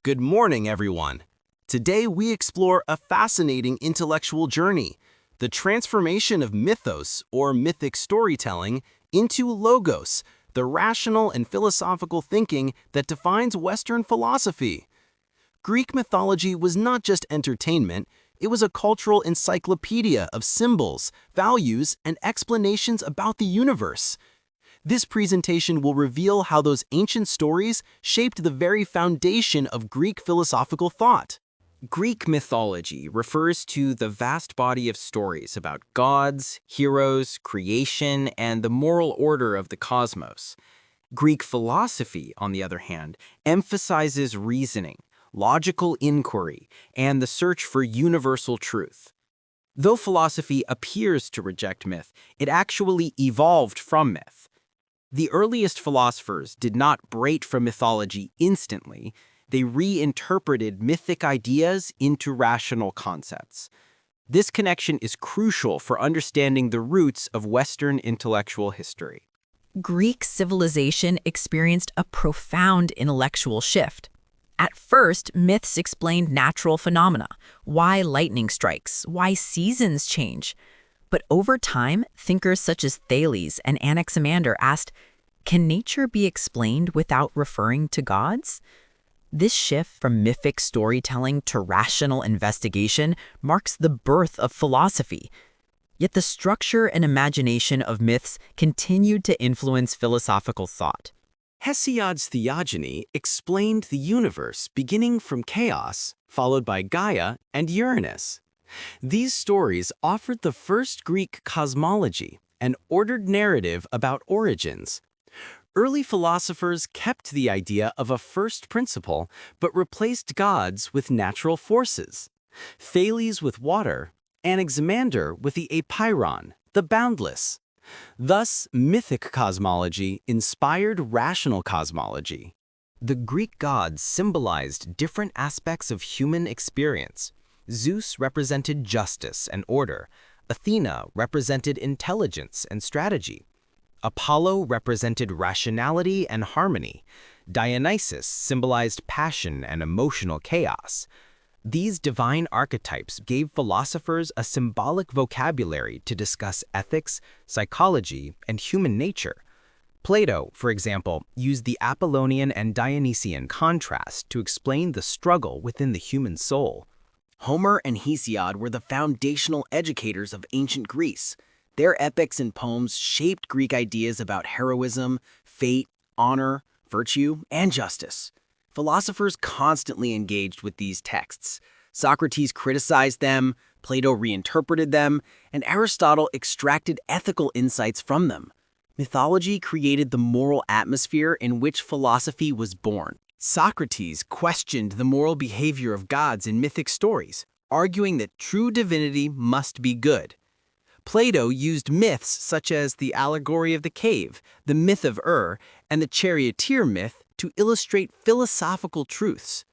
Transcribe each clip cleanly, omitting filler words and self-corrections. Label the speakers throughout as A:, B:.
A: Good morning, everyone. Today we explore a fascinating intellectual journey, the transformation of mythos, or mythic storytelling, into logos, the rational and philosophical thinking that defines Western philosophy. Greek mythology was not just entertainment, it was a cultural encyclopedia of symbols, values, and explanations about the universe. This presentation will reveal how those ancient stories shaped the very foundation of Greek philosophical thought.
B: Greek mythology refers to the vast body of stories about gods, heroes, creation, and the moral order of the cosmos. Greek philosophy, on the other hand, emphasizes reasoning, logical inquiry, and the search for universal truth. Though philosophy appears to reject myth, it actually evolved from myth. The earliest philosophers did not break from mythology instantly. They reinterpreted mythic ideas into rational concepts. This connection is crucial for understanding the roots of Western intellectual history.
C: Greek civilization experienced a profound intellectual shift. At first, myths explained natural phenomena, why lightning strikes, why seasons change. But over time, thinkers such as Thales and Anaximander asked, can nature be explained without referring to gods? This shift from mythic storytelling to rational investigation marks the birth of philosophy. Yet the structure and imagination of myths continued to influence philosophical thought.
A: Hesiod's Theogony explained the universe beginning from chaos, followed by Gaia and Uranus. These stories offered the first Greek cosmology, an ordered narrative about origins. Early philosophers kept the idea of a first principle, but replaced gods with natural forces. Thales with water, Anaximander with the apeiron, the boundless. Thus, mythic cosmology inspired rational cosmology.
B: The Greek gods symbolized different aspects of human experience. Zeus represented justice and order. Athena represented intelligence and strategy. Apollo represented rationality and harmony. Dionysus symbolized passion and emotional chaos. These divine archetypes gave philosophers a symbolic vocabulary to discuss ethics, psychology, and human nature. Plato, for example, used the Apollonian and Dionysian contrast to explain the struggle within the human soul.
A: Homer and Hesiod were the foundational educators of ancient Greece. Their epics and poems shaped Greek ideas about heroism, fate, honor, virtue, and justice. Philosophers constantly engaged with these texts. Socrates criticized them, Plato reinterpreted them, and Aristotle extracted ethical insights from them. Mythology created the moral atmosphere in which philosophy was born. Socrates questioned the moral behavior of gods in mythic stories, arguing that true divinity must be good. Plato used myths such as the allegory of the cave, the myth of and the charioteer myth to illustrate philosophical truths.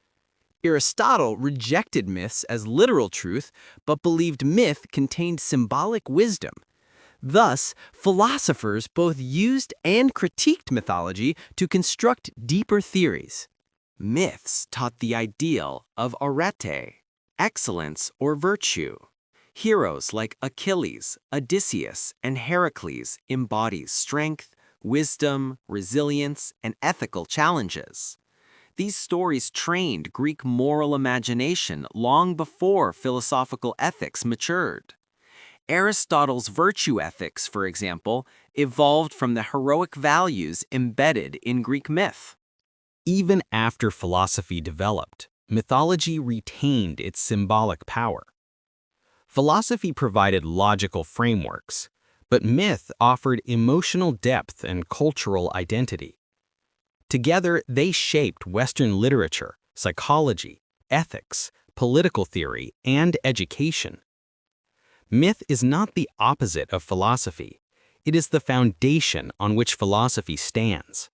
A: Aristotle rejected myths as literal truth, but believed myth contained symbolic wisdom. Thus, philosophers both used and critiqued mythology to construct deeper theories. Myths taught the ideal of arete, excellence or virtue. Heroes like Achilles, Odysseus, and Heracles embodied strength, wisdom, resilience, and ethical challenges. These stories trained Greek moral imagination long before philosophical ethics matured. Aristotle's virtue ethics, for example, evolved from the heroic values embedded in Greek myth.
B: Even after philosophy developed, mythology retained its symbolic power. Philosophy provided logical frameworks, but myth offered emotional depth and cultural identity. Together, they shaped Western literature, psychology, ethics, political theory, and education. Myth is not the opposite of philosophy. It is the foundation on which philosophy stands.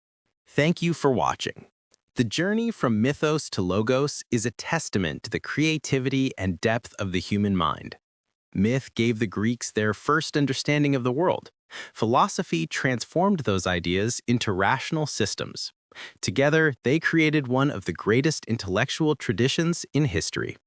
A: Thank you for watching. The journey from mythos to logos is a testament to the creativity and depth of the human mind. Myth gave the Greeks their first understanding of the world. Philosophy transformed those ideas into rational systems.
D: Together, they created one of the greatest intellectual traditions in history.